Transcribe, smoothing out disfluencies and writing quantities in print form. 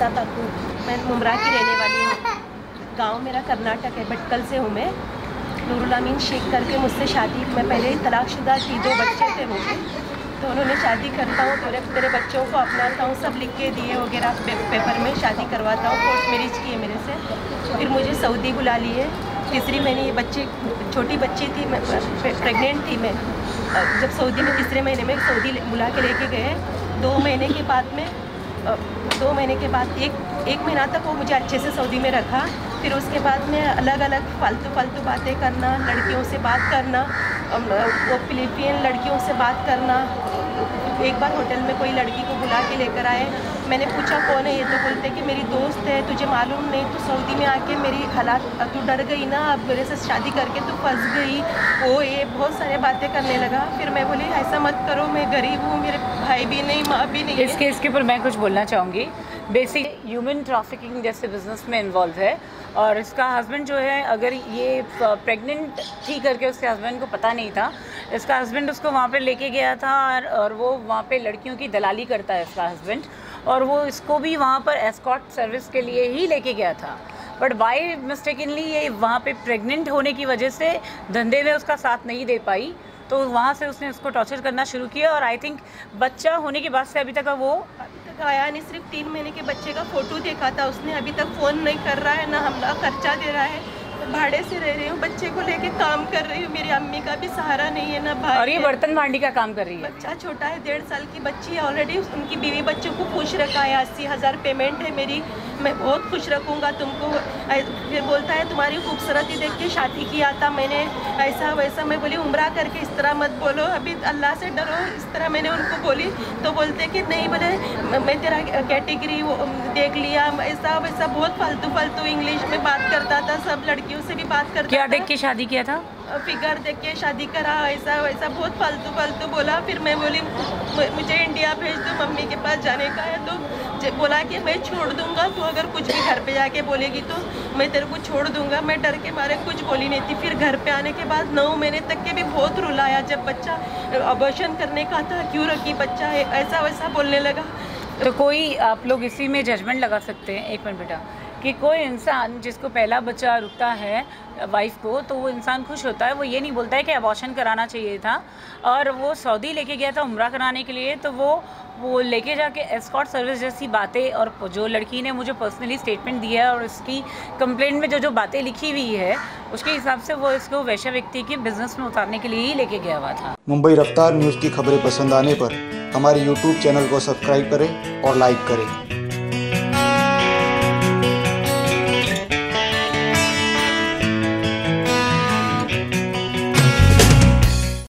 ऐसा ताकू। मैं मुमरा की रहने वाली हूँ, गांव मेरा कर्नाटक है, भटकल से हूँ मैं। नूरुल अमीन शेख करके मुझसे शादी, मैं पहले ही तलाकशुदा थी, 2 बच्चे थे मुझे, तो उन्होंने शादी करता हूँ, तेरे बच्चों को अपनाता हूँ, सब लिख के दिए वगैरह पेपर में, शादी करवाता हूँ, कोर्ट मैरिज की है मेरे से। फिर मुझे सऊदी बुला लिए, तीसरी महीने ये बच्चे, छोटी बच्ची थी, मैं प्रेग्नेंट थी मैं जब सऊदी में, तीसरे महीने में सऊदी बुला के लेके गए। 2 महीने के बाद में 2 महीने के बाद एक महीना तक वो मुझे अच्छे से सऊदी में रखा। फिर उसके बाद में अलग अलग फालतू बातें करना, लड़कियों से बात करना, वो फिलिपियन लड़कियों से बात करना। एक बार होटल में कोई लड़की को बुला के लेकर आए, मैंने पूछा कौन है ये, तो बोलते कि मेरी दोस्त है, तुझे मालूम नहीं, तो सऊदी में आके मेरी हालात, तू डर गई ना, अब मेरे से शादी करके तू फंस गई, वो ये बहुत सारे बातें करने लगा। फिर मैं बोली ऐसा मत करो, मैं गरीब हूँ, मेरे भाई भी नहीं, माँ भी नहीं है। इसके ऊपर मैं कुछ बोलना चाहूँगी। बेसिक ह्यूमन ट्रैफिकिंग जैसे बिजनेस में इन्वॉल्व है, और इसका हस्बैंड जो है, अगर ये प्रेग्नेंट थी करके उसके हस्बैंड को पता नहीं था, इसका हस्बैंड उसको वहाँ पे लेके गया था, और वो वहाँ पे लड़कियों की दलाली करता है इसका हस्बैंड, और वो इसको भी वहाँ पर एस्कॉर्ट सर्विस के लिए ही लेके गया था। बट बाय मिस्टेकनली ये वहाँ पे प्रेग्नेंट होने की वजह से धंधे में उसका साथ नहीं दे पाई, तो वहाँ से उसने उसको टॉर्चर करना शुरू किया, और आई थिंक बच्चा होने के बाद से अभी तक वो आया नहीं। सिर्फ 3 महीने के बच्चे का फोटो देखा था उसने, अभी तक फ़ोन नहीं कर रहा है, ना हमला खर्चा दे रहा है। भाड़े से रह रही हूँ, बच्चे को लेके काम कर रही हूँ, मेरी अम्मी का भी सहारा नहीं है, ना भाई। और ये बर्तन भांडी का काम कर रही है। बच्चा छोटा है, 1.5 साल की बच्ची है ऑलरेडी, उनकी बीवी बच्चों को खुश रखा है। 80,000 पेमेंट है मेरी, मैं बहुत खुश रखूँगा तुमको। फिर बोलता है तुम्हारी खूबसूरती देख के शादी किया था मैंने, ऐसा वैसा। मैं बोली उम्रा करके इस तरह मत बोलो, अभी अल्लाह से डरो, इस तरह मैंने उनको बोली। तो बोलते कि नहीं, बोले मैं तेरा कैटेगरी देख लिया, ऐसा वैसा, बहुत फालतू इंग्लिश में बात करता था, सब लड़कियों से भी बात करता था। क्या देख के शादी किया था? फिगर देख के शादी करा, ऐसा वैसा, बहुत फालतू बोला। फिर मैं बोली मुझे इंडिया भेज दो, मम्मी के पास जाने का है। तो बोला कि मैं छोड़ दूंगा, तो अगर कुछ भी घर पे जाके बोलेगी तो मैं तेरे को छोड़ दूंगा। मैं डर के मारे कुछ बोली नहीं थी। फिर घर पे आने के बाद 9 महीने तक के भी बहुत रुलाया, जब बच्चा अबॉर्शन करने का था, क्यों रखी बच्चा है, ऐसा वैसा बोलने लगा। तो कोई आप लोग इसी में जजमेंट लगा सकते हैं, एक मिनट बेटा, कि कोई इंसान जिसको पहला बच्चा रुकता है वाइफ को, तो वो इंसान खुश होता है, वो ये नहीं बोलता है कि अबॉर्शन कराना चाहिए था। और वो सऊदी लेके गया था उम्रा कराने के लिए, तो वो लेके जाके एस्कॉर्ट सर्विस जैसी बातें, और जो लड़की ने मुझे पर्सनली स्टेटमेंट दिया है और इसकी कंप्लेंट में जो बातें लिखी हुई है, उसके हिसाब से वो इसको वैश्य व्यक्ति के बिजनेस में उतारने के लिए ही लेके गया हुआ था। मुंबई रफ्तार न्यूज़ की खबरें पसंद आने पर हमारे YouTube चैनल को सब्सक्राइब करें और लाइक करें।